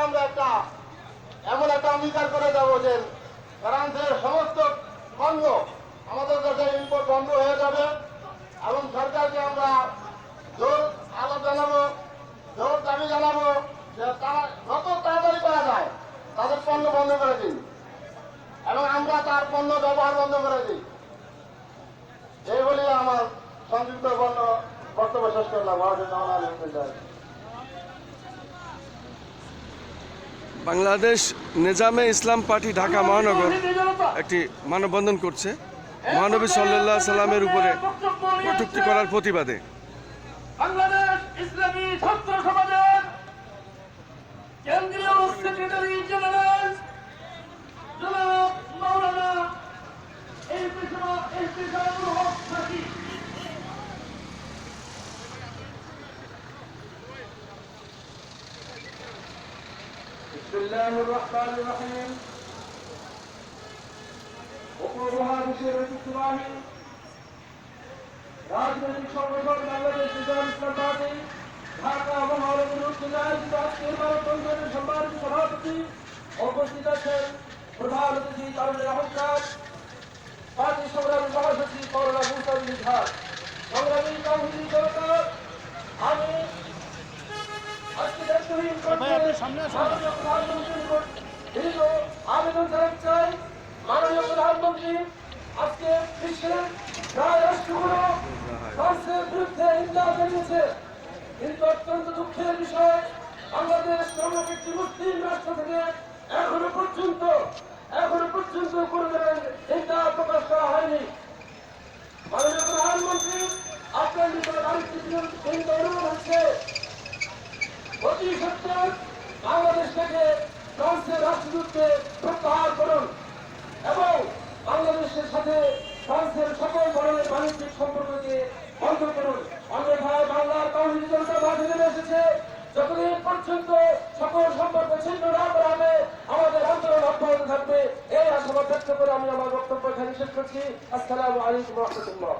আমরা এমন একটা অঙ্গীকার করে দেবো যে ফ্রান্সের সমস্ত পণ্য আমাদের দেশে ইম্পোর্ট বন্ধ হয়ে যাবে এবং সরকারকে আমরা জোর আলাপ জানাবো, জোর দাবি জানাবো যে তারা যত তাড়াতাড়ি করা যায় তাদের পণ্য বন্ধ করে দিন এবং আমরা তার পণ্য ব্যবহার বন্ধ করে দিই। এই বলে আমার সংযুক্ত বক্তব্য শেষ করলাম। বাংলাদেশ নিজামে ইসলাম পার্টি ঢাকা মহানগর একটি মানববন্ধন করছে মহানবী সাল্লাল্লাহু আলাইহি সাল্লামের উপরে কটূক্তি করার প্রতিবাদে। বাংলাদেশ ইসলামী ছাত্র সমাজের কেন্দ্রীয় সেক্রেটারি জেনারেল জনাব মাওলানা ইহতিসামুল হক সাকি বিসমিল্লাহির রহমানির রহিম। উপরোহা বিশের ঐতিহ্যবাহী রাজনৈতিক সংগঠন বাংলাদেশ ইসলাম পার্টি ঢাকা মহানগর উত্তর আজকের মানববন্ধনের সম্মানিত সভাপতি উপস্থিত আছেন প্রধান অতিথি তারুণের অহংকার পার্টি সংগ্রামী মহাসচিব করোনা মুস্তাফিজ ঘাট সংগ্রামী কাউহিনী জনতা। আমি আজকে দায়িত্বহীন আবেদন জানাতে চাই মাননীয় প্রধানমন্ত্রী আজকে বিশ্বের প্রায় রাষ্ট্রগুলো ফ্রান্সের বিরুদ্ধে নিন্দা জানিয়েছে, কিন্তু অত্যন্ত দুঃখের বিষয় বাংলাদেশ নামক একটি মুসলিম রাষ্ট্র থেকে এখনো পর্যন্ত কোনো ধরনের নিন্দা প্রকাশ করা হয়নি। মাননীয় প্রধানমন্ত্রী আপনার নিকট আরেকটি অনুরোধ হচ্ছে অতি সত্তর বাংলাদেশ থেকে ফ্রান্সের রাষ্ট্রদূতকে প্রত্যাহার করুন এবং বাংলাদেশের সাথে ফ্রান্সের সকল ধরনের বাণিজ্যিক সম্পর্ককে বন্ধ করুন। অন্যথায় বাংলার কাউহিনী জনতা মাঠে নেমে এসেছে। যতদিন পর্যন্ত সকল সম্পর্ক ছিন্ন না করা হবে আমাদের আন্দোলন অব্যাহত থাকবে। এই আশাবাদ ব্যক্ত করে আমি আমার বক্তব্য এখানে শেষ করছি। আসসালামু আলাইকুম ওয়া রাহমাতুল্লাহ।